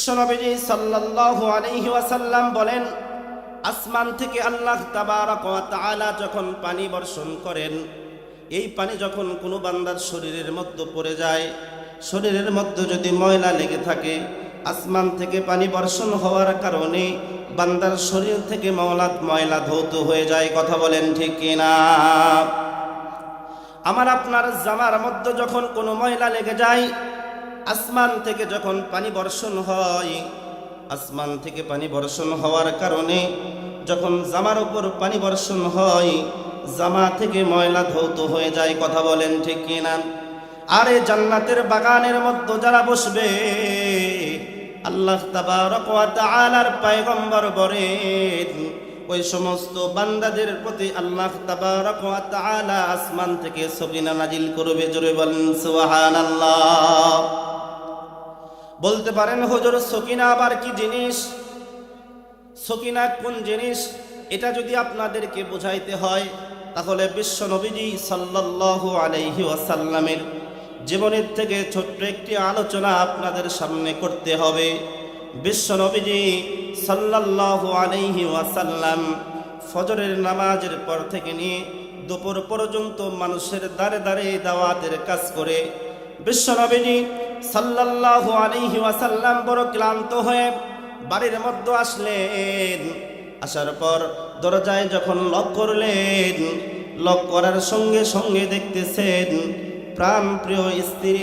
বিশ্বনবী সাল্লাল্লাহু আলাইহি ওয়াসাল্লাম বলেন, আসমান থেকে আল্লাহ তাবারক ওয়া তাআলা যখন পানি বর্ষণ করেন, এই পানি যখন কোনো বান্দার শরীরের মধ্যে পড়ে যায়, শরীরের মধ্যে যদি ময়লা লেগে থাকে, আসমান থেকে পানি বর্ষণ হওয়ার কারণে বান্দার শরীর থেকে ময়লা ধৌত হয়ে যায়। কথা বলেন ঠিক কিনা? আমার আপনার জামার মধ্যে যখন কোনো ময়লা লেগে যায়, আসমান থেকে যখন পানি বর্ষণ হয়, আসমান থেকে পানি বর্ষণ হওয়ার কারণে যখন জামার উপর পানি বর্ষণ হয়, জামা থেকে ময়লা ধৌত হয়ে যায়। কথা বলেন ঠিক কিনা? আরে জান্নাতের বাগানের মধ্যে যারা বসবে, আল্লাহ তাবারক ওয়া তাআলার পয়গম্বর বলেন, ওই সমস্ত বান্দাদের প্রতি আল্লাহ তাবারক ওয়া তাআলা আসমান থেকে সকিনা নাজিল করবে। জোরে বলেন সুবহানাল্লাহ। বলতে পারেন, হুজুর সকিনা আবার কি জিনিস? সকিনা কোন জিনিস? এটা যদি আপনাদেরকে বোঝাইতে হয়, তাহলে বিশ্ব নবীজি সাল্লাল্লাহু আলাইহি ওয়াসাল্লামের জীবনের থেকে ছোট্ট একটি আলোচনা আপনাদের সামনে করতে হবে। বিশ্ব নবীজি সাল্লাল্লাহু আলাইহি ওয়াসাল্লাম ফজরের নামাজের পর থেকে নিয়ে দুপুর পর্যন্ত মানুষের দ্বারে দ্বারে দাওয়াতের কাজ করে বিশ্ব নবীজি সাল্লাল্লাহু আলাইহি ওয়াসাল্লাম বড় ক্লান্ত হয়ে বাড়ির মধ্যে আসলেন। আসার পর দরজায় যখন লক করলেন, লক করার সঙ্গে সঙ্গে দেখতেছেন প্রাণ প্রিয় স্ত্রী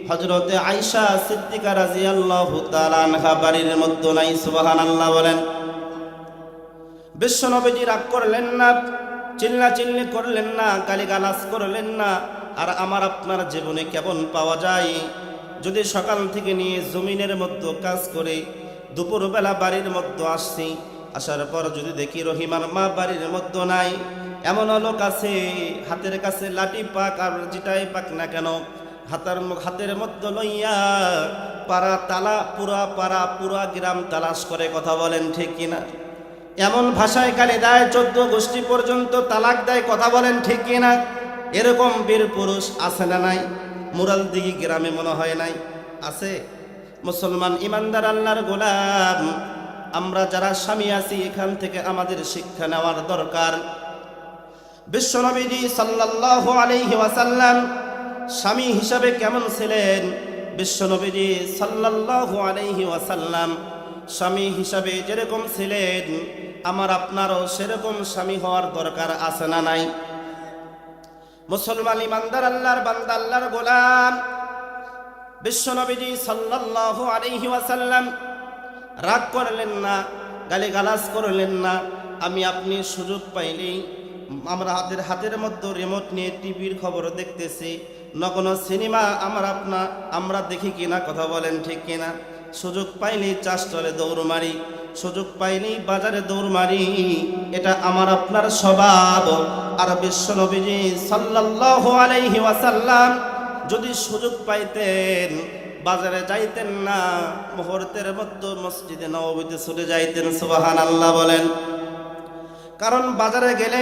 হযরতে আয়েশা সিদ্দিকা রাদিয়াল্লাহু তাআলা আনহা বাড়ির মধ্যে নাই। সুবহানাল্লাহ বলেন। বিশ্ব নবীজি রাগ করলেন না, চিল্লাচিল্লি করলেন না, গালিগালাজ করলেন না। আর আমার আপনার জীবনে কেমন পাওয়া যায়, যদি সকাল থেকে নিয়ে জমিনের মধ্যে কাজ করে দুপুরবেলা বাড়ির মধ্যে আসছি, আসার পর যদি দেখি রহিমার মা বাড়ির মধ্যে নাই। এমন লোক আছে হাতের কাছে লাঠি পাক আর যেটাই পাক না কেন, হাতের মধ্যে লইয়া পাড়া তালা পুরা গ্রাম তালাশ করে। কথা বলেন ঠিক কিনা? এমন ভাষায় গালি দেয় 14 গোষ্ঠী পর্যন্ত তালাক দেয়। কথা বলেন ঠিক কিনা? এরকম বীর পুরুষ আছে না নাই? মুরালদিঘি গ্রামে মনে হয় নাই? আছে। মুসলমান ইমানদার আল্লাহর গোলাম আমরা যারা স্বামী আছি, এখান থেকে আমাদের শিক্ষা নেওয়ার দরকার। বিশ্বনবীজি সাল্লাল্লাহু আলাইহি ওয়াসাল্লাম স্বামী হিসাবে কেমন ছিলেন? বিশ্বনবীজি সাল্লাল্লাহু আলাইহি ওয়াসাল্লাম স্বামী হিসাবে যেরকম ছিলেন, আমার আপনারও সেরকম স্বামী হওয়ার দরকার আছে না নাই? মুসলমান ইমানদার আল্লাহর বান্দা আল্লাহর গোলাম বিশ্বনবীজি সাল্লাল্লাহু আলাইহি ওয়াসাল্লাম রাগ করলেন না, গালিগালাজ করলেন না। আমি আপনি সুযোগ পাইলেই আমরা হাতের মধ্যে রিমোট নিয়ে টিভির খবর দেখতেছি, না কোনো সিনেমা আমরা দেখি কিনা? কথা বলেন ঠিক কিনা? সুযোগ পাইলেই চাষতলে দৌড় মারি, সুযোগ পাইলেই বাজারে দৌড় মারি। এটা আমার আপনার স্বভাব। আর বিশ্ব নবীজি সাল্লাল্লাহু আলাইহি ওয়াসাল্লাম যদি সুযোগ পাইতেন, বাজারে যাইতেন না, মুহূর্তের মধ্যে মসজিদে নববীতে চলে যাইতেন। সুবহানাল্লাহ বলেন। কারণ বাজারে গেলে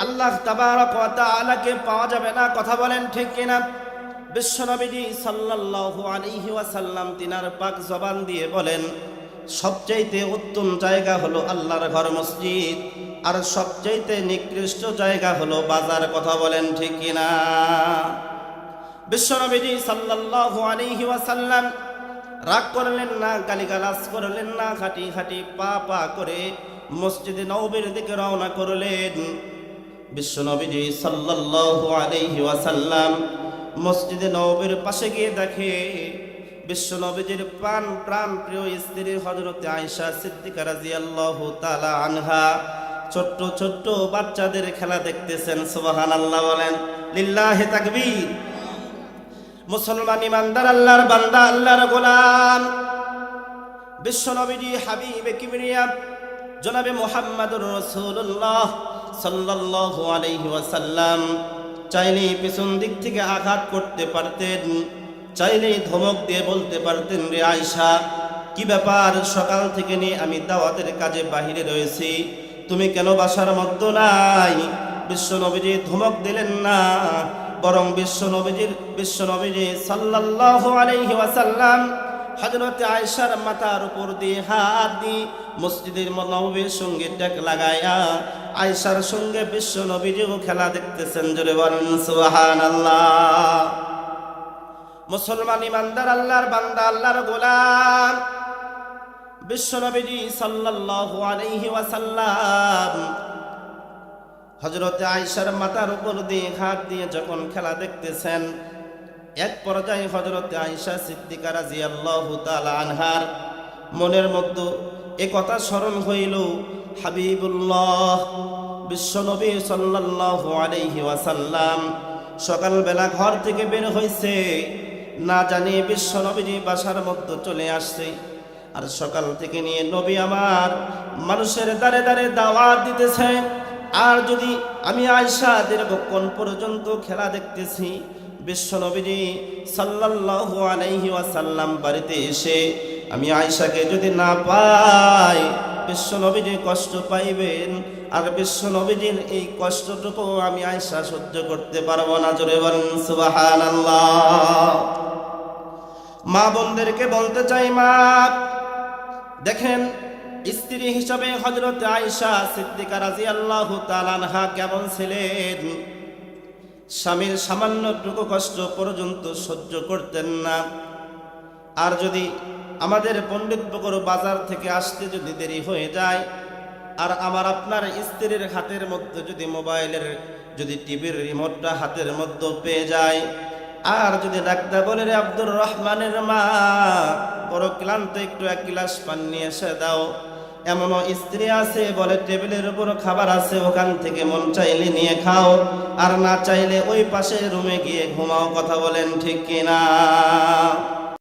আল্লাহ তাবারক ওয়া তাআলাকে পাওয়া যাবে না। কথা বলেন ঠিক কিনা? বিশ্বনবীজি সাল্লাল্লাহু আলাইহি ওয়াসাল্লাম তিনার পাক জবান দিয়ে বলেন, সবচাইতে উত্তম জায়গা হলো আল্লাহর ঘর মসজিদ, আর সবচাইতে নিকৃষ্ট জায়গা হলো বাজার। কথা বলেন ঠিক কিনা? বিশ্বনবীজি সাল্লাল্লাহু আলাইহি ওয়াসাল্লাম রাগ করলেন না, গালিগালাজ করলেন না, হাঁটি হাঁটি পা করে মসজিদে নববীর দিকে রওনা করলেন। বিশ্বনবীজি সাল্লাল্লাহু আলাইহি ওয়াসাল্লাম মসজিদে নববীর পাশে গিয়ে দেখে বিশ্বনবীজির প্রাণ প্রিয় স্ত্রী হযরতে আয়েশা সিদ্দিকা রাদিয়াল্লাহু তাআলা আনহা ছোট্ট ছোট্ট বাচ্চাদের খেলা দেখতেছেন। সুবহানাল্লাহ বলেন। লিল্লাহি তাকবীর। মুসলমান ইমানদার আল্লাহর বান্দা আল্লাহর গোলাম বিশ্বনবীজি হাবিবে কিবরিয়া জনাবে মুহাম্মদুর রাসূলুল্লাহ সাল্লাল্লাহু আলাইহি ওয়াসাল্লাম চাইলেই পিছন দিক থেকে আঘাত করতে পারতেন, চাইলেই ধমক দিয়ে বলতে পারতেন, রে আয়েশা কি ব্যাপার, সকাল থেকে নিয়ে আমি দাওয়াতের কাজে বাহিরে রয়েছি, তুমি কেন বাসার মধ্যে নাই? বিশ্বনবীজি ধমক দিলেন না, বরং বিশ্বনবীজি সাল্লাল্লাহু আলাইহি ওয়াসাল্লাম হযরত আয়েশার মাথার উপর দিয়ে হাত দিয়ে মসজিদের নববীর সঙ্গে ট্যাগ লাগায়া আয়েশার সঙ্গে বিশ্ব নবীজিও খেলা দেখতেছেন। জোরে বলেন সুবহানাল্লাহ। মুসলমান ইমানদার আল্লাহর বান্দা আল্লাহর গোলাম বিশ্ব নবীজি সাল্লাল্লাহু আলাইহি ওয়াসাল্লাম হযরত আয়েশার মাথার উপর দিয়ে হাত দিয়ে যখন খেলা দেখতেছেন, এক পর্যায়ে হযরত আয়েশা সিদ্দিকা রাদিয়াল্লাহু তাআলা আনহার মনের মধ্যে এ কথা স্মরণ হইল, হাবিবুল্লাহ বিশ্বনবী সাল্লাল্লাহু আলাইহি ওয়াসাল্লাম সকালবেলা ঘর থেকে বের হইছে, না জানি বিশ্বনবীজি বাসার মধ্যে চলে আসছে। আর সকাল থেকে নিয়ে নবী আমার মানুষের দ্বারে দ্বারে দাওয়াত দিতেছে। আর যদি আমি আয়েশা দীর্ঘক্ষণ পর্যন্ত খেলা দেখতেছি, বিশ্বনবীজি সাল্লাল্লাহু আলাইহি ওয়াসাল্লাম বাড়িতে এসে আমি আয়েশাকে যদি না পাই, বিশ্বনবীজি কষ্ট পাইবেন। আর বিশ্বনবীজির এই কষ্টটুকু আমি আয়েশা সহ্য করতে পারবো না। জোরে বলেন সুবহানাল্লাহ। মা বোনদেরকে বলতে চাই, মা দেখেন স্ত্রী হিসাবে হযরত আয়েশা সিদ্দিকা রাদিয়াল্লাহু তাআলা আনহা কেমন ছিলেন। স্বামীর সামান্যটুকু কষ্ট পর্যন্ত সহ্য করতেন না। আর যদি আমাদের পণ্ডিত বকর বাজার থেকে আসতে যদি দেরি হয়ে যায়, আর আমার আপনার স্ত্রীর হাতের মধ্যে যদি মোবাইলের যদি টিভির রিমোটটা হাতের মধ্যে পেয়ে যায়, আর যদি ডাক্তার বলে রে আব্দুর রহমানের মা বড় ক্লান্ত, একটু এক গ্লাস পানি নিয়ে এসে দাও, এমনও স্ত্রী আছে বলে টেবিলের উপর খাবার আছে, ওখান থেকে মন চাইলে নিয়ে খাও, আর না চাইলে ওই পাশে রুমে গিয়ে ঘুমাও। কথা বলেন ঠিক কিনা?